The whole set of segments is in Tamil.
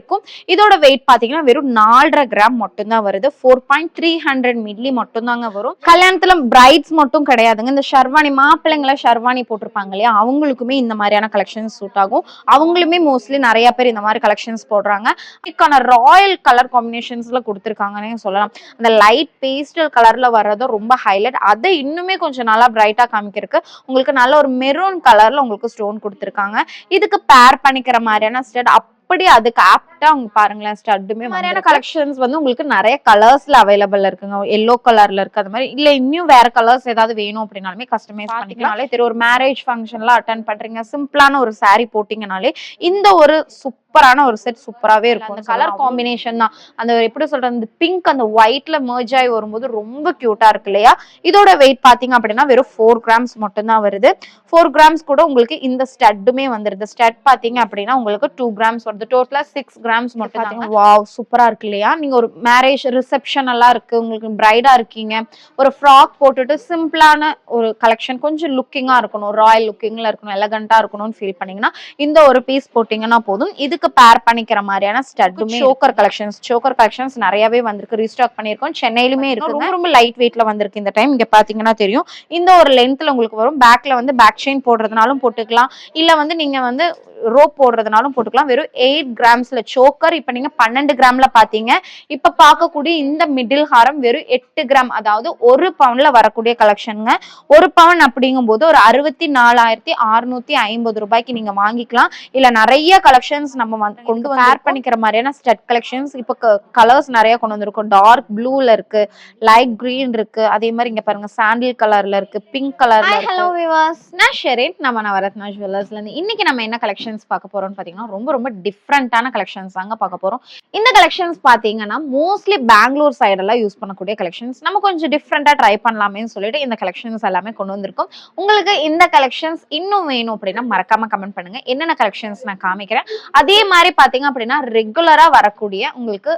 இருக்கும். இதோட வெயிட் பாத்தீங்கன்னா வெறும் 4.5 கிராம் மட்டும் தான் வருது. 4.300 மில்லி மட்டும் தாங்க வரும். கல்யாணத்துல பிரைட்ஸ் மட்டும் கிடையாதுங்க, இந்த ஷர்வானி மாப்பிள்ளைங்கள ஷர்வானி போட்டிருப்பாங்க இல்லையா, அவங்களுக்குமே இந்த மாதிரியான கலெக்ஷன்ஸ் சூட் ஆகும். அவங்களுமே மோஸ்ட்லி நிறைய பேர் இந்த மாதிரி கலெக்ஷன்ஸ் போடுறாங்க. இதுக்கான ராயல் கலர் காம்பினேஷன்ஸ்ல கொடுத்துருக்காங்கன்னு சொல்லலாம். அந்த லைட் பேஸ்டல் கலர்ல வர்றதும் ரொம்ப ஹைலைட். அதை இன்னுமே கொஞ்சம் நல்லா பிரைட்டா காமிக்கிறதுக்கு உங்களுக்கு நல்ல ஒரு மெரூன் கலர்ல உங்களுக்கு ஸ்டோன் கொடுத்துருக்காங்க. இதுக்கு பேர் பண்ணிக்கிற மாதிரியான ஸ்டட் அப்படி அதுக்கு ஆப்டா அவங்க பாருங்களேன். ஸ்டட்டுமே மாதிரியான கலெக்ஷன்ஸ் வந்து உங்களுக்கு நிறைய கலர்ஸ்ல அவைலபிள் இருக்குங்க. எல்லோ கலர்ல இருக்கு, அது மாதிரி இல்ல இன்னும் வேற கலர்ஸ் ஏதாவது வேணும் அப்படின்னாலுமே கஸ்டமைஸ் பண்ணிக்கனாலே தெரியும். ஒரு மேரேஜ் ஃபங்க்ஷன்லாம் அட்டென்ட் பண்றீங்க, சிம்பிளான ஒரு saree போட்டீங்கனாலே இந்த ஒரு சூப்பரான ஒரு செட் சூப்பராகவே இருக்கும். அந்த கலர் காம்பினேஷன் தான் அந்த எப்படி சொல்றது, அந்த பிங்க் அந்த ஒயிட்ல மெர்ஜ் ஆகி வரும்போது ரொம்ப கியூட்டா இருக்கு இல்லையா. இதோட வெயிட் பாத்தீங்க அப்படின்னா வெறும் 4 கிராம்ஸ் மட்டும் தான் வருது. 4 கிராம்ஸ் கூட உங்களுக்கு இந்த ஸ்டட்டுமே வந்துருது. ஸ்டட் பாத்தீங்க அப்படின்னா உங்களுக்கு 2 கிராம்ஸ் வருது. டோட்டலா 6 கிராம்ஸ் மட்டும் தான். வாவ் சூப்பரா இருக்கு இல்லையா. நீங்க ஒரு மேரேஜ் ரிசப்ஷன் எல்லாம் இருக்கு, உங்களுக்கு பிரைடா இருக்கீங்க, ஒரு ஃப்ராக் போட்டுட்டு சிம்பிளான ஒரு கலெக்ஷன் கொஞ்சம் லுக்கிங்கா இருக்கணும், ராயல் லுக்கிங்ல இருக்கணும், எலகண்டா இருக்கணும்னு ஃபீல் பண்ணீங்கன்னா இந்த ஒரு பீஸ் போட்டீங்கன்னா போதும். இதுக்கு பேர் பண்ணிக்கிற மாதிரியான ஸ்டட்டுமே சோக்கர் கலெக்ஷன்ஸ் நிறையவே வந்திருக்கு. ரீஸ்டாக் பண்ணிருக்கோம், சென்னையிலுமே இருக்கு. ரொம்ப ரொம்ப லைட் வெயிட்ல வந்திருக்கு இந்த டைம். இங்க பாத்தீங்கன்னா தெரியும் இந்த ஒரு லென்த்ல உங்களுக்கு வரும். பேக்ல வந்து பேக் செயின் போடுறதுனாலும் போட்டுக்கலாம், இல்ல வந்து நீங்க வந்து ரோப் போடுறதுனாலும் போட்டுக்கலாம். வெறும் 8 கிராம்ஸ்ல சோக்கர். இப்ப நீங்க 12 கிராம்ல பாத்தீங்க. இப்ப பார்க்கக்கூடிய இந்த மிடில் ஹாரம் வெறும் 8 கிராம், அதாவது 1 பவுன்ல வரக்கூடிய கலெக்ஷனுங்க. 1 பவுன் அப்படிங்கும் போது ஒரு 64,650 ரூபாய்க்கு நீங்க வாங்கிக்கலாம். இல்ல நிறைய கலெக்ஷன்ஸ் நம்ம கொண்டு வந்து பேர் பண்ணிக்கிற மாதிரியான ஸ்டட் கலெக்ஷன்ஸ் இப்ப கலர்ஸ் நிறைய கொண்டு வந்திருக்கும். டார்க் ப்ளூல இருக்கு, லைட் கிரீன் இருக்கு, அதே மாதிரி இங்க பாருங்க சாண்டில் கலர்ல இருக்கு, பிங்க் கலர்ல இருக்கு. ஹலோ வியூவர்ஸ், நான் ஷெரீன், நம்ம நவரத்னா ஜுவல்லர்ஸ்ல இருந்து இன்னைக்கு நம்ம என்ன கலெக்ஷன்ஸ் பார்க்க போறோம்னு பாத்தீங்கன்னா ரொம்ப ரொம்ப டிஃப்ரெண்டான கலெக்ஷன்ஸ் தாங்க பார்க்க போறோம். இந்த கலெக்ஷன்ஸ் பாத்தீங்கன்னா மோஸ்ட்லி பெங்களூர் சைடு எல்லாம் யூஸ் பண்ணக்கூடிய கலெக்ஷன்ஸ். நம்ம கொஞ்சம் டிஃப்ரெண்டா ட்ரை பண்ணலாமேன்னு சொல்லிட்டு இந்த கலெக்ஷன்ஸ் எல்லாமே கொண்டு வந்திருக்கோம். உங்களுக்கு இந்த கலெக்ஷன்ஸ் இன்னும் வேணும் அப்படின்னா மறக்காம கமெண்ட் பண்ணுங்க, என்னென்ன கலெக்ஷன்ஸ் நான் காமிக்கிறேன். அதே மாதிரி பாத்தீங்க அப்படின்னா ரெகுலரா வரக்கூடிய உங்களுக்கு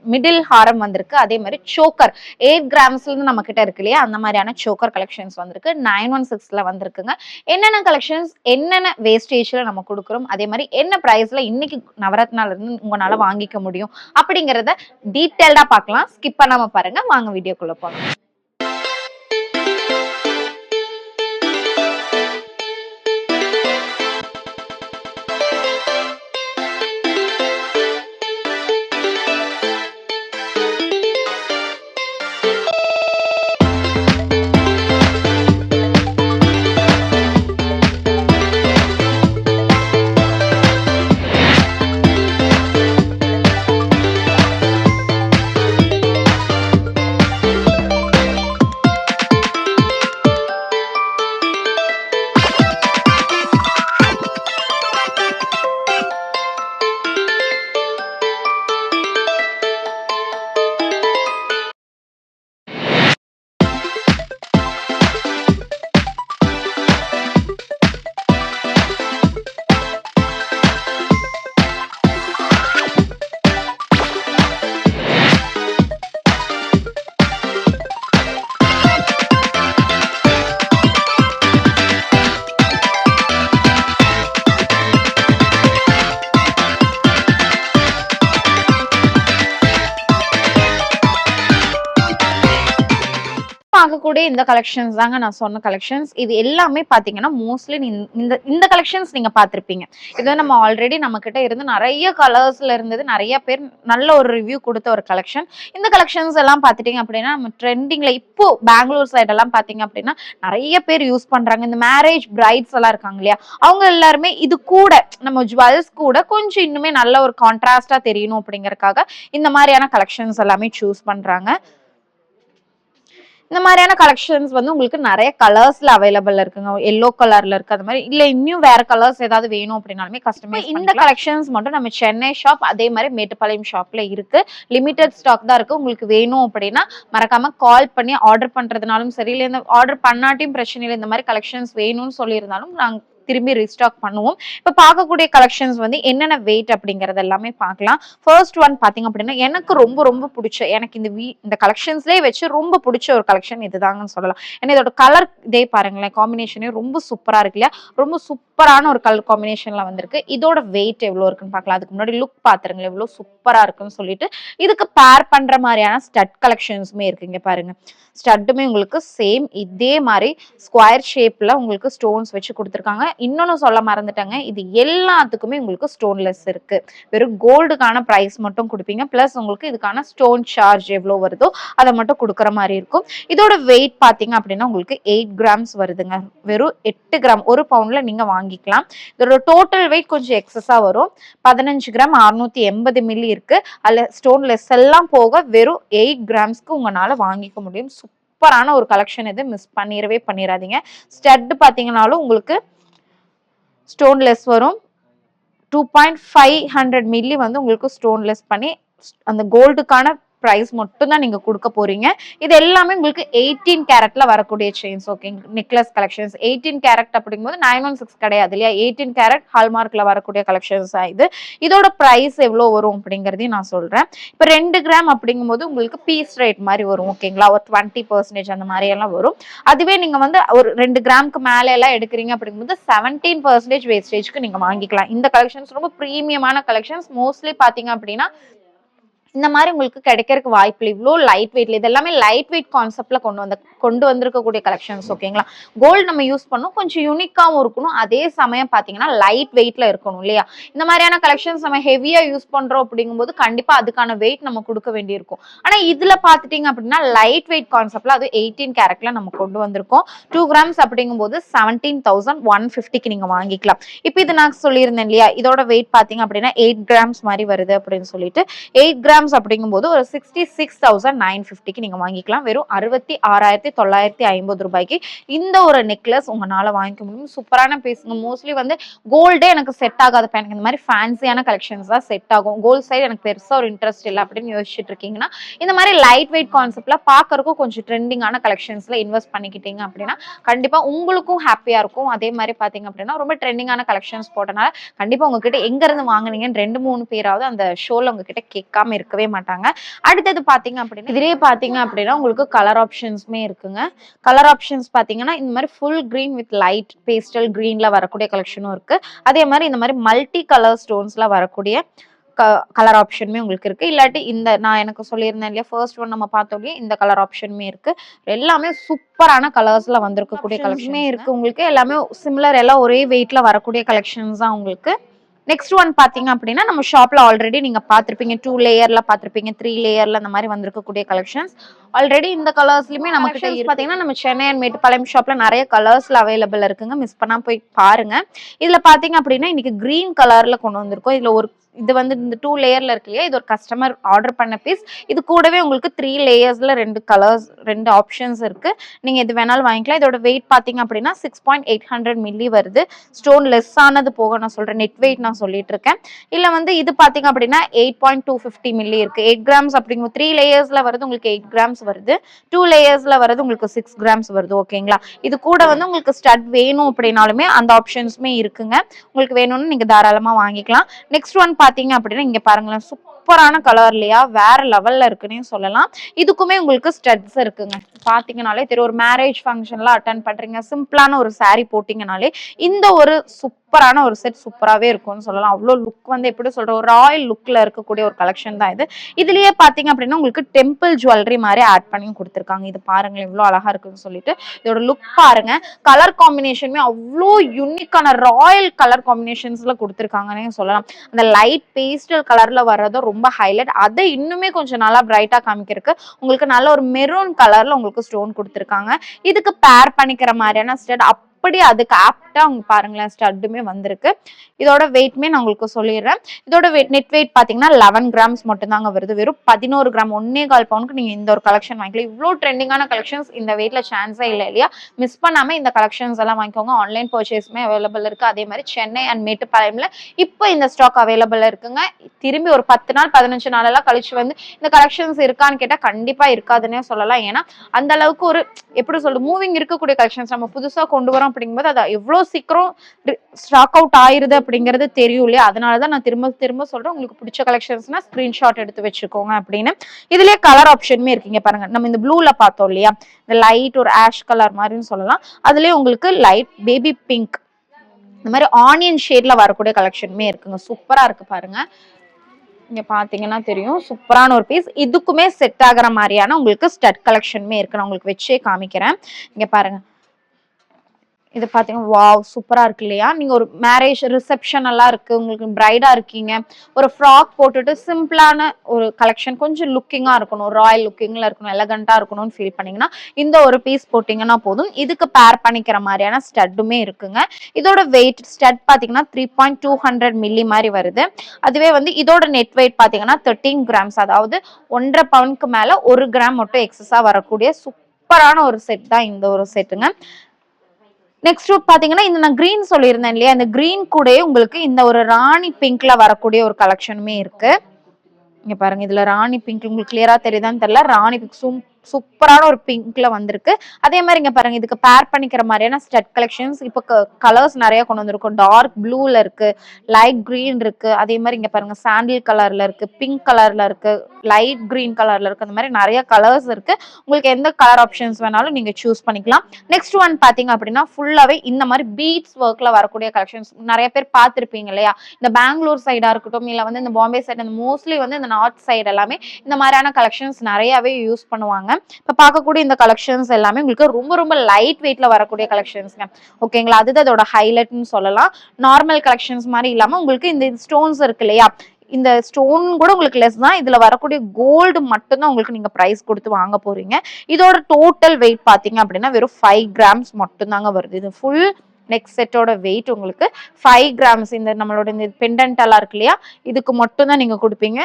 மிடில் ஹாரம் வந்திருக்கு. அதே மாதிரி சோக்கர் 8 கிராம்ஸ்ல இருந்து நம்ம கிட்ட இருக்கு இல்லையா, அந்த மாதிரியான சோக்கர் கலெக்ஷன்ஸ் வந்திருக்கு. 916ல வந்திருக்குங்க. என்னென்ன கலெக்ஷன்ஸ் என்னென்ன வேஸ்டேஜ்ல நம்ம கொடுக்குறோம், அதே மாதிரி என்ன பிரைஸ்ல இன்னைக்கு நவரத்னால இருந்து உங்களால வாங்கிக்க முடியும் அப்படிங்கறத டீடைல்டா பார்க்கலாம். ஸ்கிப் பண்ணாம பாருங்க, வாங்க வீடியோக்குள்ள போகலாம். பார்க்கக்கூடிய இந்த கலெக்ஷன்ஸ் தாங்க நான் சொன்ன கலெக்ஷன்ஸ். இது எல்லாமே பாத்தீங்கன்னா மோஸ்ட்லி இந்த கலெக்ஷன்ஸ் நீங்க பார்த்திருப்பீங்க. இது நம்ம ஆல்ரெடி நம்ம கிட்ட இருந்து நிறைய கலர்ஸ்ல இருந்தது, நிறைய பேர் நல்ல ஒரு ரிவ்யூ கொடுத்த ஒரு கலெக்ஷன். இந்த கலெக்ஷன்ஸ் எல்லாம் பாத்துட்டீங்க அப்படின்னா நம்ம ட்ரெண்டிங்ல இப்போ பெங்களூர் சைடு எல்லாம் பாத்தீங்க அப்படின்னா நிறைய பேர் யூஸ் பண்றாங்க. இந்த மேரேஜ் பிரைட்ஸ் எல்லாம் இருக்காங்க இல்லையா, அவங்க எல்லாருமே இது கூட நம்ம ஜுவல்ஸ் கூட கொஞ்சம் இன்னுமே நல்ல ஒரு கான்ட்ராஸ்டா தெரியணும் அப்படிங்கறதுக்காக இந்த மாதிரியான கலெக்ஷன்ஸ் எல்லாமே சூஸ் பண்றாங்க. இந்த மாதிரியான கலெக்ஷன்ஸ் வந்து உங்களுக்கு நிறைய கலர்ஸ்ல அவைலபிள் இருக்குங்க. எல்லோ கலர்ல இருக்கு, அது மாதிரி இல்ல இன்னும் வேற கலர்ஸ் ஏதாவது வேணும் அப்படின்னாலுமே கஸ்டமைஸ். இந்த கலெக்ஷன்ஸ் மட்டும் நம்ம சென்னை ஷாப் அதே மாதிரி மேட்டுப்பாளையம் ஷாப்ல இருக்கு. லிமிடெட் ஸ்டாக் தான் இருக்கு. உங்களுக்கு வேணும் அப்படின்னா மறக்காம கால் பண்ணி ஆர்டர் பண்றதுனாலும் சரி, இல்ல இந்த ஆர்டர் பண்ணாட்டியும் பிரச்சனை இல்லை, இந்த மாதிரி கலெக்ஷன்ஸ் வேணும்னு சொல்லியிருந்தாலும் நாங்க திரும்பி ரீஸ்டாக் பண்ணுவோம். இப்ப பார்க்கக்கூடிய கலெக்ஷன்ஸ் வந்து என்னென்ன வெயிட் அப்படிங்கறது எல்லாமே பார்க்கலாம். ஃபர்ஸ்ட் ஒன் பாத்தீங்க அப்படின்னா எனக்கு ரொம்ப ரொம்ப பிடிச்ச, எனக்கு இந்த கலெக்ஷன்ஸ்லயே வச்சு ரொம்ப பிடிச்ச ஒரு கலெக்ஷன் இதுதாங்கன்னு சொல்லலாம். ஏன்னா இதோட கலர் இதே பாருங்களேன், காம்பினேஷனே ரொம்ப சூப்பரா இருக்கு இல்லையா, ரொம்ப சூப்பரான ஒரு கலர் காம்பினேஷன்ல வந்திருக்கு. இதோட வெயிட் எவ்வளவு இருக்குன்னு பார்க்கலாம். அதுக்கு முன்னாடி லுக் பாத்துருங்களேன் எவ்வளவு சூப்பரா இருக்குன்னு சொல்லிட்டு. இதுக்கு பேர் பண்ற மாதிரியான ஸ்டட் கலெக்ஷன்ஸுமே இருக்குங்க பாருங்க. ஸ்டட்டுமே உங்களுக்கு சேம் இதே மாதிரி ஸ்கொயர் ஷேப்ல உங்களுக்கு ஸ்டோன்ஸ் வச்சு கொடுத்துருக்காங்க. இன்னொன்னு சொல்ல மறந்துட்டாங்க, இது எல்லாத்துக்குமே உங்களுக்கு ஸ்டோன்லெஸ் இருக்கு. வெறும் கோல்டுக்கான பிரைஸ் மட்டும் கொடுப்பீங்க, பிளஸ் உங்களுக்கு இதுக்கான ஸ்டோன் சார்ஜ் எவ்வளவு வருதோ அதை மட்டும் கொடுக்குற மாதிரி இருக்கும். இதோட வெயிட் பாத்தீங்க அப்படின்னா உங்களுக்கு 8 கிராம்ஸ் வருதுங்க. வெறும் 8 கிராம், ஒரு பவுண்ட்ல நீங்க வாங்கிக்கலாம். இதோட டோட்டல் வெயிட் கொஞ்சம் எக்ஸஸா வரும். 15 கிராம் 680 மில்லி இருக்கு. அதுல ஸ்டோன்லெஸ் எல்லாம் போக வெறும் 8 கிராம்ஸ்க்கு உங்களால வாங்கிக்க முடியும். சூப்பரான ஒரு கலெக்ஷன் இது, மிஸ் பண்ணிடாதீங்க. ஸ்டட் பாத்தீங்கன்னாலும் உங்களுக்கு ஸ்டோன்லெஸ் வரும். 2.500 மில்லி வந்து உங்களுக்கு ஸ்டோன்லெஸ் பண்ணி அந்த கோல்டுக்கான பிரைஸ் மட்டும் தான் நீங்க கொடுக்க போறீங்க. இது எல்லாமே உங்களுக்கு 18 கேரட்ல வரக்கூடிய chains. Okay, necklace collections 18 carat அப்படிங்கும்போது 916 கிடையாது இல்லையா, 18 கேரட் ஹால்மார்க்ல வரக்கூடிய கலெக்ஷன்ஸ் இது. இதோட பிரைஸ் எவ்வளவு வரும் அப்படிங்கறதையும் நான் சொல்றேன். இப்ப 2 கிராம் அப்படிங்கும்போது உங்களுக்கு பீஸ் ரேட் மாதிரி வரும். ஓகேங்களா, ஒரு 20% அந்த மாதிரி எல்லாம் வரும். அதுவே நீங்க வந்து ஒரு 2 கிராமுக்கு மேல எல்லாம் எடுக்கிறீங்க அப்படிங்கும்போது 17% வேஸ்டேஜ்க்கு நீங்க வாங்கிக்கலாம். இந்த கலெக்ஷன்ஸ் ரொம்ப பிரீமியமான கலெக்ஷன்ஸ். மோஸ்ட்லி பாத்தீங்க அப்படின்னா இந்த மாதிரி உங்களுக்கு கிடைக்கிறதுக்கு வாய்ப்பு இல்லை. இவ்வளோ லைட் வெயிட்ல, இது எல்லாமே லைட் வெயிட் கான்செப்ட்ல கொண்டு வந்திருக்கக்கூடிய கலெக்ஷன்ஸ். ஓகேங்களா, கோல்டு நம்ம யூஸ் பண்ணணும், கொஞ்சம் யூனிக்காவும் இருக்கணும், அதே சமயம் பாத்தீங்கன்னா லைட் வெயிட்ல இருக்கணும் இல்லையா. இந்த மாதிரியான கலெக்ஷன்ஸ் நம்ம ஹெவியா யூஸ் பண்றோம் அப்படிங்கும்போது கண்டிப்பா அதுக்கான வெயிட் நம்ம கொடுக்க வேண்டியிருக்கும். ஆனா இதுல பாத்துட்டீங்க அப்படின்னா லைட் வெயிட் கான்செப்ட்ல அது 18 கேரட்ல நம்ம கொண்டு வந்திருக்கோம். 2 கிராம்ஸ் அப்படிங்கும்போது 17,150க்கு நீங்க வாங்கிக்கலாம். இப்போ இது நான் சொல்லியிருந்தேன் இல்லையா, இதோட வெயிட் பாத்தீங்க அப்படின்னா 8 கிராம்ஸ் மாதிரி வருது அப்படின்னு சொல்லிட்டு. 8 கிராம்ஸ் அப்படிங்கும்போது ஒரு 66,950க்கு நீங்க வாங்கிக்கலாம். வெறும் 66,950 ரூபாய்க்கு இந்த ஒரு நெக்லஸ் உங்களால வாங்கிக்க முடியும். சூப்பரான பீஸுங்க. மோஸ்ட்லி வந்து கோல்டே எனக்கு செட் ஆகாது, எனக்கு இந்த மாதிரி ஃபேன்சியான கலெக்ஷன்ஸ் தான் செட் ஆகும். கோல்ட் சைடு எனக்கு பெருசா ஒரு இன்ட்ரெஸ்ட் இல்லை அப்படின்னு யோசிச்சுட்டு இருக்கீங்கன்னா இந்த மாதிரி லைட் வெயிட் கான்செப்ட்ல பாக்குறதுக்கும் கொஞ்சம் ட்ரெண்டிங்கான கலெக்ஷன்ஸ்ல இன்வெஸ்ட் பண்ணிக்கிட்டீங்க அப்படின்னா கண்டிப்பா உங்களுக்கும் ஹாப்பியா இருக்கும். அதே மாதிரி பாத்தீங்க அப்படின்னா ரொம்ப ட்ரெண்டிங்கான கலெக்ஷன்ஸ் போட்டனால கண்டிப்பா உங்ககிட்ட எங்க இருந்து வாங்குனீங்கன்னு 2-3 பேராவது அந்த ஷோல உங்ககிட்ட கேட்காம இருக்கவே மாட்டாங்க. அடுத்தது பாத்தீங்க அப்படின்னா இதுலயே பாத்தீங்க அப்படின்னா உங்களுக்கு கலர் ஆப்ஷன்ஸ்மே இருக்குங்க. கலர் ஆப்ஷன்ஸ் பாத்தீங்கன்னா இந்த மாதிரி full green with light pastel கிரீன்ல வரக்கூடிய கலெக்ஷனும் இருக்கு. அதே மாதிரி இந்த மாதிரி மல்டி கலர் ஸ்டோன்ஸ்ல வரக்கூடிய கலர் ஆப்ஷனுமே உங்களுக்கு இருக்கு. இல்லாட்டி இந்த நான் எனக்கு சொல்லியிருந்தேன் இல்லையா, ஃபர்ஸ்ட் ஒன் நம்ம பார்த்தோம், இந்த கலர் ஆப்ஷனுமே இருக்கு. எல்லாமே சூப்பரான கலர்ஸ்ல வந்திருக்கக்கூடிய கலெக்ஷனுமே இருக்கு. உங்களுக்கு எல்லாமே சிமிலர், எல்லாம் ஒரே வெயிட்ல வரக்கூடிய கலெக்ஷன்ஸ் தான் உங்களுக்கு. நெக்ஸ்ட் ஒன் பாத்தீங்க அப்படின்னா நம்ம ஷாப்ல ஆல்ரெடி நீங்க பாத்திருப்பீங்க, 2 லேயர்ல பாத்திருப்பீங்க, 3 லேயர்ல அந்த மாதிரி வந்திருக்கக்கூடிய கலெக்ஷன்ஸ். ஆல்ரெடி இந்த கலர்ஸ்லயுமே நமக்கு பாத்தீங்கன்னா நம்ம சென்னை அண்ட் மேட்டுப்பாளையம் ஷாப்ல நிறைய கலர்ஸ்ல அவைலபிள் இருக்குங்க. மிஸ் பண்ணா போய் பாருங்க. இதுல பாத்தீங்க அப்படின்னா இன்னைக்கு கிரீன் கலர்ல கொண்டு வந்திருக்கோம். இதுல ஒரு இது வந்து இந்த 2 லேயர்ல இருக்கு இல்லையா, இது ஒரு கஸ்டமர் ஆர்டர் பண்ண பீஸ். இது கூடவே உங்களுக்கு 3 லேயர்ஸ்ல 2 கலர்ஸ் 2 ஆப்ஷன்ஸ் இருக்கு. நீங்க எது வேணாலும் வாங்கிக்கலாம். இதோட வெயிட் பாத்தீங்க அப்படின்னா 6.800 மில்லி வருது. ஸ்டோன் லெஸ் ஆனது போக நான் சொல்றேன், நெட் வெயிட் நான் சொல்லிட்டு இருக்கேன். இல்ல வந்து இது பாத்தீங்க அப்படின்னா 8.250 மில்லி இருக்கு. 8 கிராம்ஸ் அப்படிங்கும் 3 லேயர்ஸ்ல வருது உங்களுக்கு 8 கிராம்ஸ் வருது. 2 லேயர்ஸ்ல வருது உங்களுக்கு 6 கிராம்ஸ் வருது. ஓகேங்களா, இது கூட வந்து உங்களுக்கு ஸ்டட் வேணும் அப்படின்னாலுமே அந்த ஆப்ஷன்ஸுமே இருக்குங்க. உங்களுக்கு வேணும்னு நீங்க தாராளமா வாங்கிக்கலாம். நெக்ஸ்ட் ஒன் பாத்தீங்க அப்படின்னா இங்க பாருங்களேன், சூப்பரான கலர் இல்லையா, வேற லெவல்ல இருக்குன்னு சொல்லலாம். இதுக்குமே உங்களுக்கு ஸ்டட்ஸ் இருக்குங்க. பாத்தீங்கனாலே தெரியும், ஒரு மேரேஜ் ஃபங்க்ஷன்லாம் அட்டன் பண்றீங்க, சிம்பிளான ஒரு saree போட்டீங்கனாலே இந்த ஒரு சூப்பரான ஒரு செட் சூப்பராகவே இருக்கும்னு சொல்லலாம். அவ்வளோ லுக் வந்து எப்படி சொல்ற ஒரு ராயல் லுக்ல இருக்கக்கூடிய ஒரு கலெக்ஷன் தான் இது. இதுலயே பாத்தீங்க அப்படின்னா உங்களுக்கு டெம்பிள் ஜுவல்லரி மாதிரி ஆட் பண்ணி கொடுத்துருக்காங்க. இது பாருங்களேன் இவ்வளோ அழகா இருக்குன்னு சொல்லிட்டு. இதோட லுக் பாருங்க, கலர் காம்பினேஷனுமே அவ்வளோ யூனிக்கான ராயல் கலர் காம்பினேஷன்ஸ்ல கொடுத்துருக்காங்கன்னே சொல்லலாம். அந்த லைட் பேஸ்டல் கலர்ல வர்றதோ ரொம்ப ஹைலைட், அதை இன்னுமே கொஞ்சம் நல்லா பிரைட்டா காமிக்கிறதுக்கு உங்களுக்கு நல்ல ஒரு மெரூன் கலர்ல உங்களுக்கு ஸ்டோன் கொடுத்துருக்காங்க. இதுக்கு பேர் பண்ணிக்கிற மாதிரியான ஸ்டட் அப்படி அதுக்கு ஆப்டா அவங்க பாருங்களேன் ஸ்டட்டுமே வந்திருக்கு. இதோட வெயிட்மே நான் உங்களுக்கு சொல்லிடுறேன். இதோட நெட் வெயிட் பாத்தீங்கன்னா 11 கிராம்ஸ் மட்டும் தாங்க வருது. வெறும் 11 கிராம் 1.25 பவுனுக்கு நீங்க இந்த ஒரு கலெக்ஷன் வாங்கிக்கலாம். இவ்வளோ ட்ரெண்டிங்கான கலெக்ஷன்ஸ் இந்த வெயிட்ல சான்ஸே இல்லை இல்லையா. மிஸ் பண்ணாம இந்த கலெக்ஷன்ஸ் எல்லாம் வாங்கிக்கோங்க. ஆன்லைன் பர்ச்சேஸ்மே அவைலபிள் இருக்கு. அதே மாதிரி சென்னை அண்ட் மேட்டுப்பாளையம்ல இப்போ இந்த ஸ்டாக் அவைலபிள் இருக்குங்க. திரும்பி ஒரு 10 நாள் 15 நாள் எல்லாம் கழிச்சு வந்து இந்த கலெக்ஷன்ஸ் இருக்கான்னு கேட்டா கண்டிப்பா இருக்காதுன்னே சொல்லலாம். ஏன்னா அந்த அளவுக்கு ஒரு எப்படி சொல்றது மூவிங் இருக்கக்கூடிய கலெக்ஷன்ஸ் நம்ம புதுசா கொண்டு வரோம் அப்படிங்கும்போது அது எவ்வளவு சீக்கிரம் ஸ்டாக் அவுட் ஆயிருது அப்படிங்கிறது தெரியும் இல்லையா, அதனாலதான் நான் திரும்ப திரும்ப சொல்றேன், உங்களுக்கு பிடிச்ச கலெக்ஷன்ஸ்னா ஸ்கிரீன்ஷாட் எடுத்து வச்சுக்கோங்க அப்படின்னு. இதுலயே கலர் ஆப்ஷனுமே இருக்கீங்க பாருங்க. நம்ம இந்த ப்ளூல பார்த்தோம் இல்லையா, இந்த லைட் ஒரு ஆஷ் கலர் மாதிரின்னு சொல்லலாம், அதுலயே உங்களுக்கு லைட் பேபி பிங்க் இந்த மாதிரி ஆனியன் ஷேட்ல வரக்கூடிய கலெக்ஷனுமே இருக்குங்க. சூப்பரா இருக்கு பாருங்க. இங்க பாத்தீங்கன்னா தெரியும், சூப்பரான ஒரு பீஸ். இதுக்குமே செட் ஆகிற மாதிரியான உங்களுக்கு ஸ்டட் கலெக்ஷனுமே இருக்கு. நான் உங்களுக்கு வச்சே காமிக்கிறேன். இங்க பாருங்க, இது பாத்தீங்கன்னா வாவ் சூப்பரா இருக்கு இல்லையா. நீங்க ஒரு மேரேஜ் ரிசப்ஷன் எல்லாம் இருக்கு, உங்களுக்கு பிரைடா இருக்கீங்க, ஒரு ஃப்ராக் போட்டுட்டு சிம்பிளான ஒரு கலெக்ஷன், கொஞ்சம் லுக்கிங்கா இருக்கணும், ராயல் லுக்கிங்ல இருக்கணும், எலகண்டா இருக்கணும்னு ஃபீல் பண்ணீங்கன்னா இந்த ஒரு பீஸ் போட்டீங்கன்னா போதும். இதுக்கு பேர் பண்ணிக்கிற மாதிரியான ஸ்டட்டுமே இருக்குங்க. இதோட வெயிட் ஸ்டட் பாத்தீங்கன்னா 3.200 மில்லி மாதிரி வருது. அதுவே வந்து இதோட நெட் வெயிட் பாத்தீங்கன்னா 13 கிராம்ஸ், அதாவது 1.5 பவுனுக்கு மேல 1 கிராம் மட்டும் எக்ஸஸா வரக்கூடிய சூப்பரான ஒரு செட் தான் இந்த ஒரு செட்டுங்க. நெக்ஸ்ட் பாத்தீங்கன்னா இந்த நான் கிரீன் சொல்லியிருந்தேன் இல்லையா, இந்த கிரீன் கூட உங்களுக்கு இந்த ஒரு ராணி பிங்க்ல வரக்கூடிய ஒரு கலெக்ஷனுமே இருக்கு. இங்க பாருங்க, இதுல ராணி பிங்க் உங்களுக்கு கிளியரா தெரியுதான்னு தெரியல, ராணி பிங்க் சூப்பரான ஒரு பிங்க்ல வந்திருக்கு. அதே மாதிரி இங்க பாருங்க, இதுக்கு பேர் பண்ணிக்கிற மாதிரியான ஸ்டட் கலெக்ஷன்ஸ் இப்போ கலர்ஸ் நிறைய கொண்டு வந்திருக்கும். டார்க் ப்ளூல இருக்கு, லைட் கிரீன் இருக்கு, அதே மாதிரி இங்க பாருங்க சாண்டில் கலர்ல இருக்கு, பிங்க் கலர்ல இருக்கு, லைட் கிரீன் கலர்ல இருக்கு, அந்த மாதிரி நிறைய கலர்ஸ் இருக்கு. உங்களுக்கு எந்த கலர் ஆப்ஷன்ஸ் வேணாலும் நீங்க சூஸ் பண்ணிக்கலாம். நெக்ஸ்ட் ஒன் பாத்தீங்க அப்படின்னா ஃபுல்லாவே இந்த மாதிரி பீட்ஸ் ஒர்க்ல வரக்கூடிய கலெக்ஷன்ஸ் நிறைய பேர் பார்த்திருப்பீங்க இல்லையா. இந்த பெங்களூர் சைடா இருக்கட்டும், இல்ல வந்து இந்த பாம்பே சைடு, மோஸ்ட்லி வந்து இந்த நார்த் சைடு எல்லாமே இந்த மாதிரியான கலெக்ஷன்ஸ் நிறையவே யூஸ் பண்ணுவாங்க. இப்ப பார்க்கக்கூடிய இந்த கலெக்ஷன்ஸ் எல்லாமே உங்களுக்கு ரொம்ப ரொம்ப லைட் வெயிட்ல வரக்கூடிய கலெக்ஷன்ஸ்ங்க. ஓகேங்களா, அதுதான் அதோட ஹைலைட்னு சொல்லலாம். நார்மல் கலெக்ஷன்ஸ் மாதிரி இல்லாம உங்களுக்கு இந்த ஸ்டோன்ஸ் இருக்கு இல்லையா, இந்த ஸ்டோன் கூட உங்களுக்கு லெஸ் தான். இதுல வரக்கூடிய கோல்டு மட்டும்தான் உங்களுக்கு நீங்க பிரைஸ் கொடுத்து வாங்க போறீங்க. இதோட டோட்டல் வெயிட் பாத்தீங்க அப்படின்னா வெறும் 5 கிராம்ஸ் மட்டும் தாங்க வருது. இது ஃபுல் நெக் செட்டோட வெயிட் உங்களுக்கு 5 கிராம்ஸ். இந்த நம்மளோட இந்த பெண்டன்ட் எல்லாம் இருக்கு இல்லையா, இதுக்கு மட்டும் தான் நீங்க கொடுப்பீங்க.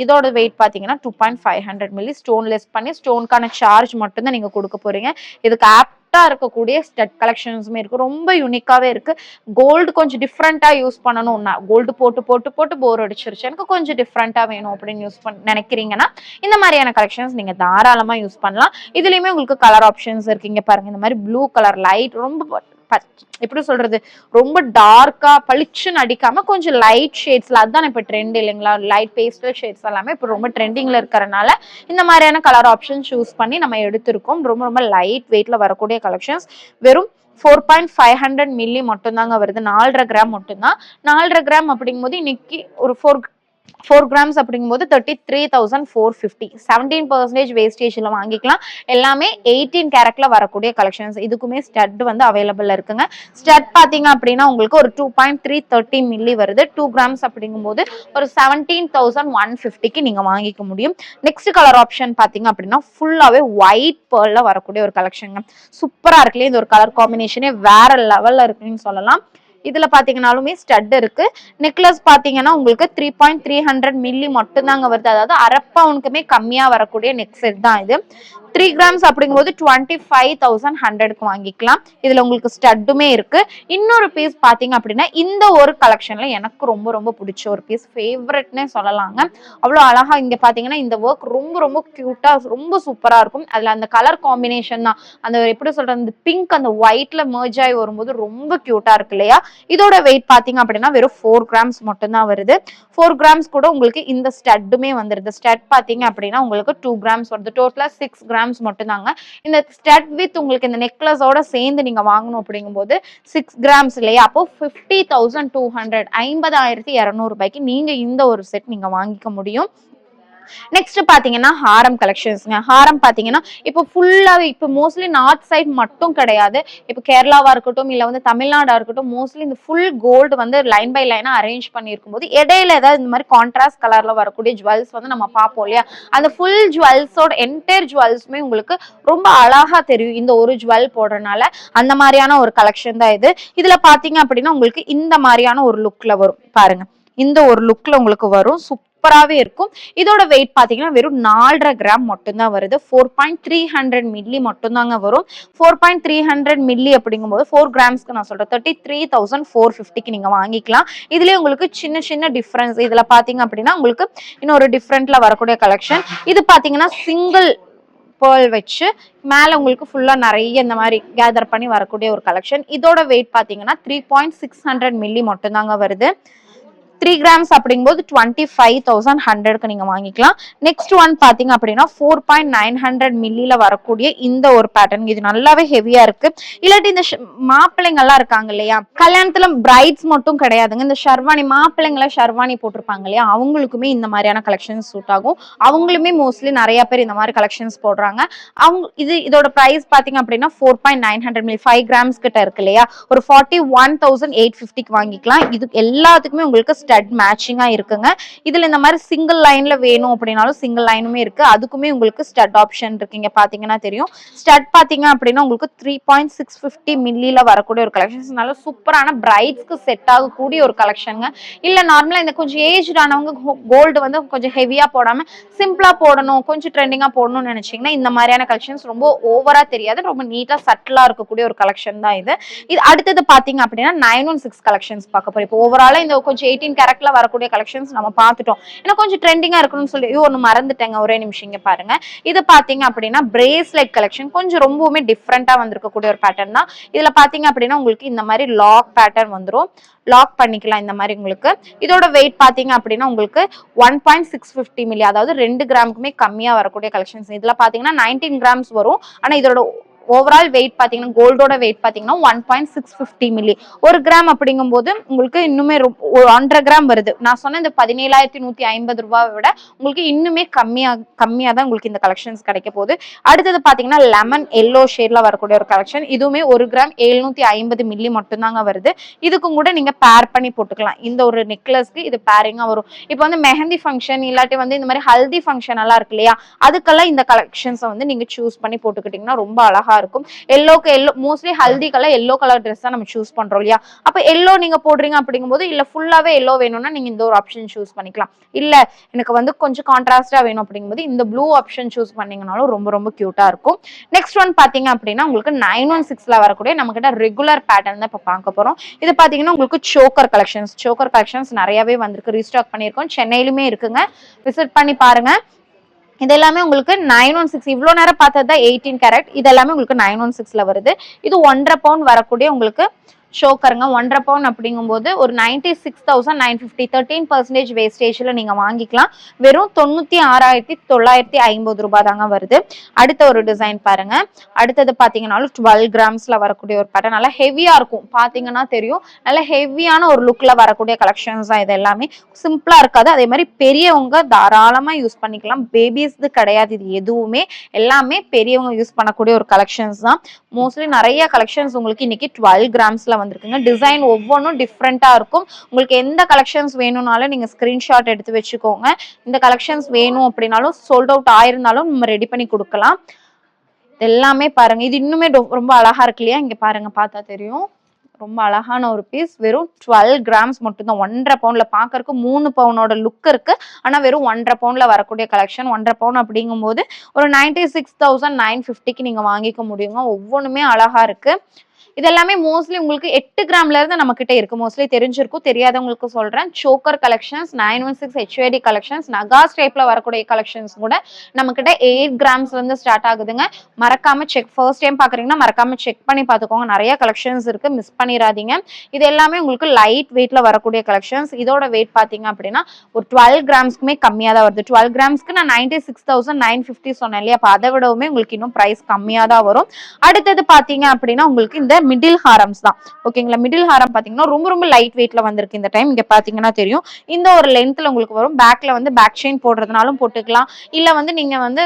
இதோட வெயிட் பாத்தீங்கன்னா 2.500 மில்லி. ஸ்டோன் லெஸ் பண்ணி ஸ்டோனுக்கான சார்ஜ் மட்டும் தான் நீங்க கொடுக்க போறீங்க. இதுக்கு ஆப்டா இருக்கக்கூடிய ஸ்டட் கலெக்ஷன்ஸுமே இருக்கு, ரொம்ப யூனிக்காவே இருக்கு. கோல்டு கொஞ்சம் டிஃப்ரெண்டா யூஸ் பண்ணணும், கோல்டு போட்டு போட்டு போட்டு போர் அடிச்சிருச்சு, எனக்கு கொஞ்சம் டிஃப்ரெண்டா வேணும் அப்படின்னு யூஸ் நினைக்கிறீங்கன்னா இந்த மாதிரியான கலெக்ஷன்ஸ் நீங்க தாராளமா யூஸ் பண்ணலாம். இதுலயுமே உங்களுக்கு கலர் ஆப்ஷன்ஸ் இருக்கு. இங்க பாருங்க, இந்த மாதிரி ப்ளூ கலர் லைட், ரொம்ப எப்படி சொல்றது, ரொம்ப டார்க்கா பளிச்சுன்னு அடிக்காம கொஞ்சம் லைட் ஷேட்ஸ்ல, அதுதான் இப்ப ட்ரெண்ட் இல்லைங்களா, லைட் பேஸ்டல் ஷேட்ஸ் எல்லாமே இப்ப ரொம்ப ட்ரெண்டிங்ல இருக்கறனால இந்த மாதிரியான கலர் ஆப்ஷன் சூஸ் பண்ணி நம்ம எடுத்திருக்கோம். ரொம்ப ரொம்ப லைட் வெயிட்ல வரக்கூடிய கலெக்ஷன்ஸ். வெறும் 4.500 மில்லி மட்டும் தாங்க வருது. 4.5 கிராம் மட்டும் தான். 4.5 கிராம் அப்படிங்கும்போது இன்னைக்கு ஒரு 4 கிராம்ஸ் அப்படிங்கும்போது 33,450. 17% வேஸ்டேஜ்ல வாங்கிக்கலாம். எல்லாமே 18 கேரட்ல வரக்கூடிய கலெக்ஷன்ஸ். இதுக்குமே ஸ்டட் வந்து அவைலபிள் இருக்குங்க. ஸ்டட் பாத்தீங்க அப்படின்னா உங்களுக்கு ஒரு 2.330 மில்லி வருது. 2 கிராம்ஸ் அப்படிங்கும்போது ஒரு 17,150க்கு நீங்க வாங்கிக்க முடியும். நெக்ஸ்ட் கலர் ஆப்ஷன் பாத்தீங்க அப்படின்னா ஃபுல்லாவே ஒயிட் பேர்ல வரக்கூடிய ஒரு கலெக்ஷன். சூப்பரா இருக்குல்ல, இந்த ஒரு கலர் காம்பினேஷனே வேற லெவல்ல இருக்குன்னு சொல்லலாம். இதுல பாத்தீங்கன்னாலுமே ஸ்டட் இருக்கு. நெக்லஸ் பாத்தீங்கன்னா உங்களுக்கு 3.300 மில்லி மட்டும் தாங்க வருது. அதாவது அரை பவுனுக்குமே கம்மியா வரக்கூடிய நெக் செட் தான் இது. 3 கிராம்ஸ் அப்படிங்கும்போது 25,100க்கு வாங்கிக்கலாம். இதுல உங்களுக்கு ஸ்டட்டுமே இருக்கு. இன்னொரு பீஸ் பாத்தீங்க அப்படின்னா இந்த ஒரு கலெக்ஷன்ல எனக்கு ரொம்ப ரொம்ப பிடிச்ச ஒரு பீஸ், ஃபேவரட்னே சொல்லலாங்க. அவ்வளவு அழகா இங்க பாத்தீங்கன்னா இந்த ஒர்க் ரொம்ப ரொம்ப கியூட்டா ரொம்ப சூப்பரா இருக்கும். அதுல அந்த கலர் காம்பினேஷன் தான், அந்த எப்படி சொல்றது, அந்த பிங்க் அந்த ஒயிட்ல மெர்ஜ் ஆகி வரும்போது ரொம்ப கியூட்டா இருக்கு இல்லையா. இதோட வெயிட் பாத்தீங்க அப்படின்னா வெறும் 4 கிராம்ஸ் மட்டும் தான் வருது. 4 கிராம்ஸ் கூட உங்களுக்கு இந்த ஸ்டட்டுமே வந்துருது. ஸ்டட் பாத்தீங்க அப்படின்னா உங்களுக்கு 2 கிராம்ஸ் வருது. டோட்டலா 6 கிராம்ஸ் மட்டும் தாங்க. இந்த ஸ்டட் வித் உங்களுக்கு இந்த நெக்லஸோட சேர்ந்து நீங்க வாங்கணும் அப்படிங்கும்போது 6 கிராம்ஸ் இல்லையா, அப்போ 50,200 50,200 ரூபாய்க்கு நீங்க இந்த ஒரு செட் நீங்க வாங்கிக்க முடியும். நெக்ஸ்ட் பாத்தீங்கன்னா ஹாரம் கலெக்ஷன்ஸ்ங்க. ஹாரம் பாத்தீங்கன்னா இப்போ ஃபுல்லாவே இப்போ மோஸ்ட்லி நார்த் சைட் மட்டும் கிடையாது, இப்போ கேரளாவா இருக்கட்டும் இல்ல வந்து தமிழ்நாடா இருக்கட்டும், மோஸ்ட்லி இந்த ஃபுல் கோல்டு வந்து லைன் பை லைனா அரேஞ்ச் பண்ணிருக்கும் போது இடையில ஏதாவது இந்த மாதிரி கான்ட்ராஸ்ட் கலர்ல வரக்கூடிய ஜுவல்ஸ் வந்து நம்ம பார்ப்போம் இல்லையா, அந்த ஃபுல் ஜுவல்ஸோட என்டையர் ஜுவல்ஸுமே உங்களுக்கு ரொம்ப அழகா தெரியும் இந்த ஒரு ஜுவல் போடுறதுனால. அந்த மாதிரியான ஒரு கலெக்ஷன் தான் இது. இதுல பாத்தீங்க அப்படின்னா உங்களுக்கு இந்த மாதிரியான ஒரு லுக்ல வரும் பாருங்க, இந்த ஒரு லுக்ல உங்களுக்கு வரும், சூப்பராகவே இருக்கும். இதோட வெயிட் பாத்தீங்கன்னா வெறும் 4.5 கிராம் மட்டும்தான் வருது. 4.300 மில்லி மட்டும்தாங்க வரும். 4.300 மில்லி அப்படிங்கும்போது 4 கிராம்ஸ்க்கு நான் சொல்றேன் 33,450க்கு நீங்க வாங்கிக்கலாம். இதுலயே உங்களுக்கு சின்ன சின்ன டிஃபரன்ஸ் இதுல பாத்தீங்க அப்படின்னா உங்களுக்கு இன்னொரு டிஃப்ரெண்ட்ல வரக்கூடிய கலெக்ஷன். இது பாத்தீங்கன்னா சிங்கிள் பேர்ல் வச்சு மேல உங்களுக்கு ஃபுல்லா நிறைய இந்த மாதிரி கேதர் பண்ணி வரக்கூடிய ஒரு கலெக்ஷன். இதோட வெயிட் பாத்தீங்கன்னா 3.600 மில்லி மட்டும் தாங்க வருது. 3 கிராம்ஸ் அப்படிங்கும்போது 25,100க்கு நீங்க வாங்கிக்கலாம். நெக்ஸ்ட் ஒன் பாத்தீங்க அப்படின்னா 4.900 மில்லில வரக்கூடிய இந்த ஒரு பேட்டர்ன். இது நல்லாவே ஹெவியா இருக்கு. இல்லாட்டி இந்த மாப்பிள்ளைங்க எல்லாம் இருக்காங்க இல்லையா, கல்யாணத்துல பிரைட்ஸ் மட்டும் கிடையாதுங்க, இந்த ஷர்வானி மாப்பிள்ளைங்கள ஷர்வானி போட்டிருப்பாங்க இல்லையா, அவங்களுக்குமே இந்த மாதிரியான கலெக்ஷன்ஸ் சூட் ஆகும். அவங்களுமே மோஸ்ட்லி நிறைய பேர் இந்த மாதிரி கலெக்ஷன்ஸ் போடுறாங்க. இதோட பிரைஸ் பாத்தீங்க அப்படின்னா 4.900 மில்லி 5 கிராம்ஸ் கிட்ட இருக்கு இல்லையா, ஒரு 41,850க்கு வாங்கிக்கலாம். இது எல்லாத்துக்குமே உங்களுக்கு ஸ்டட் மேட்சிங்கா இருக்குங்க. இதுல இந்த மாதிரி சிங்கிள் லைன்ல வேணும் அப்படின்னாலும் சிங்கிள் லைனுமே இருக்கு. அதுக்குமே உங்களுக்கு ஸ்டட் ஆப்ஷன் இருக்கு. இங்க பாத்தீங்கன்னா தெரியும். ஸ்டட் பாத்தீங்க அப்படின்னா உங்களுக்கு 3.650 மில்லில வரக்கூடிய ஒரு கலெக்ஷன்ஸ். நல்ல சூப்பரான பிரைட்ஸ்க்கு செட் ஆகக்கூடிய ஒரு கலெக்ஷனுங்க. இல்ல நார்மலா இந்த கொஞ்சம் ஏஜ்ட் ஆனவங்க கோல்டு வந்து கொஞ்சம் ஹெவியா போடாம சிம்பிளா போடணும், கொஞ்சம் ட்ரெண்டிங்கா போடணும்னு நினைச்சீங்கன்னா இந்த மாதிரியான கலெக்ஷன்ஸ் ரொம்ப ஓவரா தெரியாது, ரொம்ப நீட்டா சட்டிலா இருக்கக்கூடிய ஒரு கலெக்ஷன் தான் இது. இது அடுத்தது பாத்தீங்க அப்படின்னா 916 கலெக்ஷன்ஸ் பார்க்க போறோம். இப்போ ஓவராலா இந்த கொஞ்சம் 18 கேரக்டர்ல வரக்கூடிய கலெக்ஷன்ஸ் நம்ம பார்த்துட்டோம். ஏன்னா கொஞ்சம் ட்ரெண்டிங்கா இருக்கணும்னு சொல்லி ஒன்னு மறந்துட்டேங்க, ஒரே நிமிஷம் இங்க பாருங்க. இது பாத்தீங்க அப்படின்னா பிரேஸ்லெட் கலெக்ஷன். கொஞ்சம் ரொம்பவுமே டிஃப்ரெண்டா வந்திருக்கக்கூடிய ஒரு பேட்டர்ன் தான். இதுல பாத்தீங்க அப்படின்னா உங்களுக்கு இந்த மாதிரி லாக் பேட்டர்ன் வந்துடும். லாக் பண்ணிக்கலாம் இந்த மாதிரி உங்களுக்கு. இதோட வெயிட் பாத்தீங்க அப்படின்னா உங்களுக்கு 1.650 மில்லி, அதாவது 2 கிராமுக்குமே கம்மியா வரக்கூடிய கலெக்ஷன்ஸ். இதுல பாத்தீங்கன்னா 19 கிராம்ஸ் வரும். ஆனா இதோட ஓவரால் வெயிட் பாத்தீங்கன்னா கோல்டோட வெயிட் பாத்தீங்கன்னா 1.650 மில்லி. 1 கிராம் அப்படிங்கும் போது உங்களுக்கு இன்னுமே 1.5 கிராம் வருது. நான் சொன்ன இந்த 17,150 ரூபாயை விட உங்களுக்கு இன்னுமே கம்மியா தான் உங்களுக்கு இந்த கலெக்ஷன்ஸ் கிடைக்க போகுது. அடுத்தது பாத்தீங்கன்னா லெமன் எல்லோ ஷேட்ல வரக்கூடிய ஒரு கலெக்ஷன். இதுவுமே 1 கிராம் 750 மில்லி மட்டும் தாங்க வருது. இதுக்கும் கூட நீங்க பேர் பண்ணி போட்டுக்கலாம். இந்த ஒரு நெக்லஸ்க்கு இது பேரிங்கா வரும். இப்போ வந்து மெஹந்தி ஃபங்க்ஷன் இல்லாட்டி வந்து இந்த மாதிரி ஹல்தி ஃபங்க்ஷன் எல்லாம் இருக்கு இல்லையா, அதுக்கெல்லாம் இந்த கலெக்ஷன்ஸ் வந்து நீங்க சூஸ் பண்ணி போட்டுக்கிட்டீங்கன்னா ரொம்ப அழகா இருக்கும். எல்லோக்கு எல்லோ, மோஸ்ட்லி ஹல்திக்கெல்லாம் எல்லோ கலர் ட்ரெஸ் தான் நம்ம சூஸ் பண்றோம் இல்லையா. அப்ப எல்லோ நீங்க போடுறீங்க அப்படிங்கும்போது இல்ல ஃபுல்லாவே எல்லோ வேணும்னா நீங்க இந்த ஒரு ஆப்ஷன் சூஸ் பண்ணிக்கலாம். இல்ல எனக்கு வந்து கொஞ்சம் கான்ட்ராஸ்டா வேணும் அப்படிங்கும்போது இந்த ப்ளூ ஆப்ஷன் சூஸ் பண்ணீங்கனாலும் ரொம்ப ரொம்ப கியூட்டா இருக்கும். நெக்ஸ்ட் ஒன் பாத்தீங்க அப்படின்னா உங்களுக்கு 916ல வரக்கூடிய நம்ம கிட்ட ரெகுலர் பேட்டர்ன் தான் இப்ப பார்க்க போறோம். இது பாத்தீங்கன்னா உங்களுக்கு சோக்கர் கலெக்ஷன்ஸ் நிறையவே வந்திருக்கு. ரீஸ்டாக் பண்ணிருக்கோம். சென்னையிலுமே இருக்குங்க, விசிட் பண்ணி பாருங்க. இது எல்லாமே உங்களுக்கு 916. இவ்வளவு நேரம் பார்த்தது தான் 18 கேரட். இது எல்லாமே உங்களுக்கு 916ல வருது. இது 1.5 பவுண்ட் வரக்கூடிய உங்களுக்கு ஷோக்கருங்க. 1.5 பவுண்ட் அப்படிங்கும்போது ஒரு 96,950, 13% வேஸ்டேஜ்ல நீங்க வாங்கிக்கலாம். வெறும் 96,950 ரூபாய் தாங்க வருது. அடுத்த ஒரு டிசைன் பாருங்க. அடுத்தது பாத்தீங்கன்னாலும் 12 கிராம்ஸ்ல வரக்கூடிய ஒரு பேட்டர்ன். நல்லா ஹெவியா இருக்கும், பாத்தீங்கன்னா தெரியும். நல்ல ஹெவியான ஒரு லுக்ல வரக்கூடிய கலெக்ஷன்ஸ் தான் இது எல்லாமே. சிம்பிளா இருக்காது. அதே மாதிரி பெரியவங்க தாராளமா யூஸ் பண்ணிக்கலாம். பேபிஸ் கிடையாது இது எதுவுமே, எல்லாமே பெரியவங்க யூஸ் பண்ணக்கூடிய ஒரு கலெக்ஷன்ஸ் தான். மோஸ்ட்லி நிறைய கலெக்ஷன்ஸ் உங்களுக்கு இன்னைக்கு 12 கிராம்ஸ்ல வந்திருக்குங்க. டிசைன் ஒவ்வொன்றும் டிஃப்ரெண்டா இருக்கும். உங்களுக்கு எந்த கலெக்ஷன்ஸ் வேணும்னாலும் நீங்க ஸ்கிரீன்ஷாட் எடுத்து வச்சுக்கோங்க. இந்த கலெக்ஷன்ஸ் வேணும் அப்படின்னாலும் சோல்ட் அவுட் ஆயிருந்தாலும் நம்ம ரெடி பண்ணி கொடுக்கலாம். எல்லாமே பாருங்க. இது இன்னுமே ரொம்ப அழகா இருக்கு இல்லையா, இங்க பாருங்க, பார்த்தா தெரியும். ரொம்ப அழகான ஒரு பீஸ். வெறும் 12 கிராம்ஸ் மட்டும் தான். 1.5 பவுண்ட்ல பாக்கறதுக்கு 3 பவுனோட லுக் இருக்கு. ஆனா வெறும் 1.5 பவுண்ட்ல வரக்கூடிய கலெக்ஷன். 1.5 பவுண்ட் அப்படிங்கும் போது ஒரு 96,950க்கு நீங்க வாங்கிக்க முடியுங்க. ஒவ்வொன்றுமே அழகா இருக்கு. இது எல்லாமே மோஸ்ட்லி உங்களுக்கு 8 கிராம்ல இருந்து நம்ம கிட்ட இருக்கு. மோஸ்ட்லி தெரிஞ்சிருக்கும், தெரியாதவங்களுக்கு சொல்றேன். சோக்கர் கலெக்ஷன்ஸ், 916 HYD கலெக்ஷன்ஸ், நகாஸ் டைப்ல வரக்கூடிய கலெக்ஷன்ஸ் கூட நம்ம கிட்ட 8 கிராம்ஸ்ல இருந்து ஸ்டார்ட் ஆகுதுங்க. மறக்காம செக், ஃபர்ஸ்ட் டைம் பாக்குறீங்கன்னா மறக்காம செக் பண்ணி பாத்துக்கோங்க. நிறைய கலெக்ஷன்ஸ் இருக்கு, மிஸ் பண்ணிடாதீங்க. இது எல்லாமே உங்களுக்கு லைட் வெயிட்ல வரக்கூடிய கலெக்ஷன்ஸ். இதோட வெயிட் பாத்தீங்க அப்படின்னா ஒரு 12 கிராம்ஸ்க்குமே கம்மியா தான் வருது. 12 கிராம்ஸ்க்கு நான் 96,950 சொன்னேன் இல்லையா, அப்ப அதை விடவுமே உங்களுக்கு இன்னும் பிரைஸ் கம்மியா தான் வரும். அடுத்தது பாத்தீங்க அப்படின்னா உங்களுக்கு இந்த மிடில் ஹாரம்ஸ் தான். ஓகேங்களா, மிடில் ஹாரம் பாத்தீங்கன்னா ரொம்ப ரொம்ப லைட் வெயிட்ல வந்திருக்கு இந்த டைம். இங்க பாத்தீங்கன்னா தெரியும். இந்த ஒரு லென்த்ல உங்களுக்கு வரும். பேக்ல வந்து பேக் செயின் போடுறதுனாலும் போட்டுக்கலாம், இல்ல வந்து நீங்க வந்து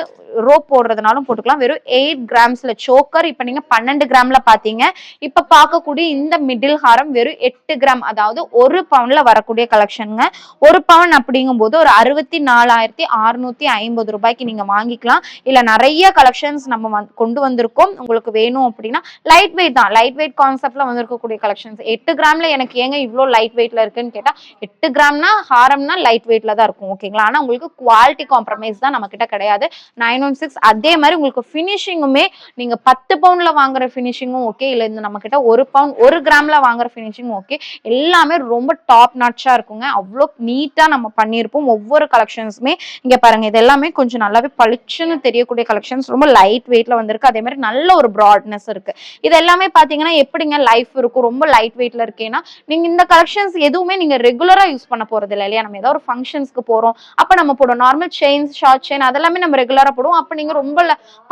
ரோப் போடுறதுனாலும் போட்டுக்கலாம். வெறும் 8 கிராம்ஸ்ல சோக்கர். இப்ப நீங்க 12 கிராம்ல பாத்தீங்க. இப்ப பார்க்கக்கூடிய இந்த மிடில் ஹாரம் வெறும் 8 கிராம், அதாவது 1 பவுண்ட்ல வரக்கூடிய கலெக்ஷனுங்க. 1 பவுண்ட் அப்படிங்கும் போது ஒரு 64,650 ரூபாய்க்கு நீங்க வாங்கிக்கலாம். இல்ல நிறைய கலெக்ஷன்ஸ் நம்ம கொண்டு வந்திருக்கோம். உங்களுக்கு வேணும் அப்படின்னா லைட் வெயிட் தான். லைட் வெயிட் கான்செப்ட்ல வந்திருக்கக்கூடிய கலெக்ஷன்ஸ். 8 கிராம்ல எனக்கு ஏங்க இவ்வளோ லைட் வெயிட்ல இருக்குன்னு கேட்டா 8 கிராம்னா ஹாரம்னா லைட் வெயிட்ல தான் இருக்கும் ஓகேங்களா. ஆனா உங்களுக்கு குவாலிட்டி காம்ப்ரமைஸ் தான் நம்ம கிட்ட கிடையாது. 916 அதே மாதிரி உங்களுக்கு ஃபினிஷிங்குமே நீங்க 10 பவுன்ல வாங்குற ஃபினிஷிங்கும் ஓகே, இல்ல இந்த நம்ம கிட்ட 1 பவுன் 1 கிராம்ல வாங்குற ஃபினிஷிங் ஓகே, எல்லாமே ரொம்ப டாப் நாட்சா இருக்குங்க. அவ்வளோ நீட்டா நம்ம பண்ணியிருப்போம் ஒவ்வொரு கலெக்ஷன்ஸுமே. இங்க பாருங்க இது எல்லாமே கொஞ்சம் நல்லாவே பளிச்சுன்னு தெரியக்கூடிய கலெக்ஷன்ஸ், ரொம்ப லைட் வெயிட்ல வந்திருக்கு. அதே மாதிரி நல்ல ஒரு ப்ராட்னஸ் இருக்கு. இது எல்லாமே பாத்தீங்கன்னா எப்படிங்க லைஃப் இருக்கும், ரொம்ப லைட் வெயிட்ல இருக்கேன்னா நீங்க இந்த கலெக்ஷன்ஸ் எதுவுமே நீங்க ரெகுலரா யூஸ் பண்ண போறது இல்லை இல்லையா. நம்ம ஏதாவது ஒரு ஃபங்க்ஷன்ஸ்க்கு போறோம் அப்ப நம்ம போடுவோம் நார்மல் செயின்ஸ் ஷார்ட் செயின் அதெல்லாமே நம்ம ரெகுலரா போடுவோம். அப்ப நீங்க ரொம்ப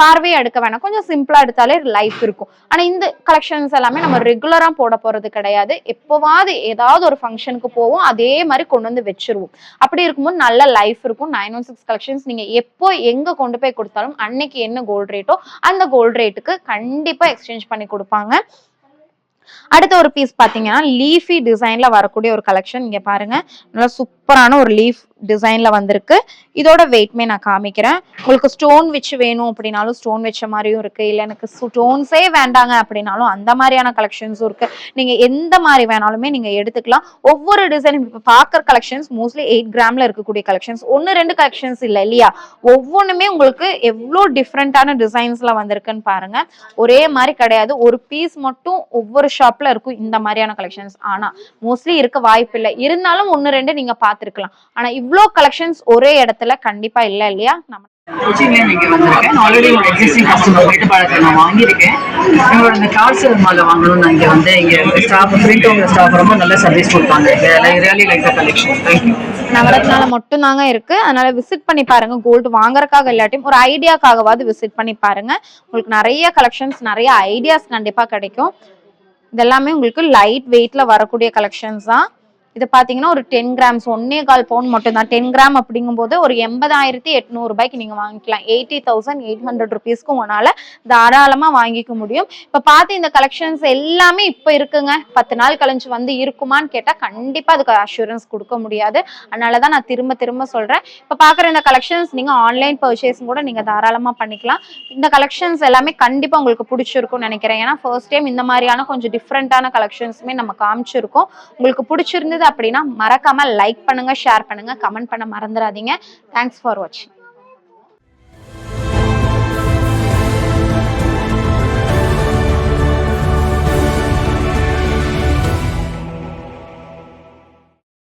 பார்வையை எடுக்க வேணாம், கொஞ்சம் சிம்பிளா எடுத்தாலே லைஃப் இருக்கும். ஆனா இந்த கலெக்ஷன்ஸ் எல்லாமே நம்ம ரெகுலரா போட போறது கிடையாது. எப்போவாது ஏதாவது ஒரு ஃபங்க்ஷனுக்கு போவோம், அதே மாதிரி கொண்டு வந்து வச்சிருவோம். அப்படி இருக்கும்போது நல்ல லைஃப் இருக்கும். 916 கலெக்ஷன்ஸ் நீங்க எப்போ எங்க கொண்டு போய் கொடுத்தாலும் அன்னைக்கு என்ன கோல்ட் ரேட்டோ அந்த கோல்ட் ரேட்டுக்கு கண்டிப்பா எக்ஸ்சேஞ்ச் பண்ணி கொடுப்பாங்க. அடுத்த ஒரு பீஸ் பாத்தீங்கன்னா லீஃபி டிசைன்ல வரக்கூடிய ஒரு கலெக்ஷன். இங்க பாருங்க நல்லா சூப்பரான ஒரு லீஃப் டிசைன்ல வந்திருக்கு. இதோட வெயிட்மே நான் காமிக்கிறேன். உங்களுக்கு ஸ்டோன் வச்சு வேணும் அப்படின்னாலும் ஸ்டோன் வச்ச மாதிரியும் இருக்கு, இல்ல எனக்கு ஸ்டோன்ஸே வேண்டாங்க அப்படின்னாலும் அந்த மாதிரியான கலெக்ஷன்ஸும் இருக்கு. நீங்க எந்த மாதிரி வேணாலுமே நீங்க எடுத்துக்கலாம். ஒவ்வொரு டிசைன் இப்ப பாக்குற கலெக்ஷன்ஸ் மோஸ்ட்லி 8 கிராம்ல இருக்கக்கூடிய கலெக்ஷன்ஸ், 1-2 கலெக்ஷன்ஸ் இல்ல இல்லையா. ஒவ்வொன்றுமே உங்களுக்கு எவ்வளவு டிஃப்ரெண்டான டிசைன்ஸ்ல வந்திருக்குன்னு பாருங்க. ஒரே மாதிரி கிடையாது, ஒரு பீஸ் மட்டும் ஒவ்வொரு ஷாப்ல இருக்கும் இந்த மாதிரியான கலெக்ஷன்ஸ். ஆனா மோஸ்ட்லி இருக்க வாய்ப்பு இல்லை, இருந்தாலும் 1-2 நீங்க பாத்துருக்கலாம். ஆனா இவ்ளோ கலெக்ஷன்ஸ் ஒரே இடத்துல கண்டிப்பா இல்ல இல்லையா. நம்ம நீங்க வந்திருக்கேன் ஆல்ரெடி ஒரு எக்ஸிஸ்டிங் கஸ்டமர் மேட்டுப்பாளையத்தை நான் வாங்கியிருக்கேன். உங்களோட இந்த கார்சல் மாலை வாங்கணும்னு நான் இங்கே வந்து இங்கே ஸ்டாஃப் பிரிண்ட் ஸ்டாஃப் ரொம்ப நல்ல சர்வீஸ் கொடுப்பாங்க. Really like the collection. Thank you. நவரத்னால மட்டும் தாங்க இருக்கு, அதனால விசிட் பண்ணி பாருங்க. கோல்டு வாங்குறதுக்காக இல்லாட்டியும் ஒரு ஐடியாக்காகவாது விசிட் பண்ணி பாருங்க. உங்களுக்கு நிறைய கலெக்ஷன்ஸ் நிறைய ஐடியாஸ் கண்டிப்பா கிடைக்கும். இதெல்லாமே உங்களுக்கு லைட் வெயிட்ல வரக்கூடிய கலெக்ஷன்ஸ் தான். இது பாத்தீங்கன்னா ஒரு 10 கிராம்ஸ் 1.25 பவுண்ட் மட்டும் தான். 10 கிராம் அப்படிங்கும் போது ஒரு 80,800 ரூபாய்க்கு நீங்க வாங்கிக்கலாம். 80,800 ருபீஸ்க்கு உங்களால தாராளமா வாங்கிக்க முடியும். இப்ப பார்த்து இந்த கலெக்ஷன்ஸ் எல்லாமே இப்ப இருக்குங்க, 10 நாள் கழிஞ்சு வந்து இருக்குமான்னு கேட்டா கண்டிப்பா அதுக்கு அஷூரன்ஸ் கொடுக்க முடியாது. அதனாலதான் நான் திரும்ப திரும்ப சொல்றேன். இப்ப பாக்குற இந்த கலெக்ஷன்ஸ் நீங்க ஆன்லைன் பர்ச்சேஸ் கூட நீங்க தாராளமா பண்ணிக்கலாம். இந்த கலெக்ஷன்ஸ் எல்லாமே கண்டிப்பா உங்களுக்கு பிடிச்சிருக்கும்னு நினைக்கிறேன். ஏன்னா ஃபர்ஸ்ட் டைம் இந்த மாதிரியான கொஞ்சம் டிஃப்ரெண்டான கலெக்ஷன்ஸுமே நம்ம காமிச்சிருக்கோம். உங்களுக்கு பிடிச்சிருந்தது அப்படின்னா மறக்காம லைக் பண்ணுங்க, ஷேர் பண்ணுங்க, கமெண்ட் பண்ண மறந்துடாதீங்க. தேங்க்ஸ் ஃபார் வாட்சிங்.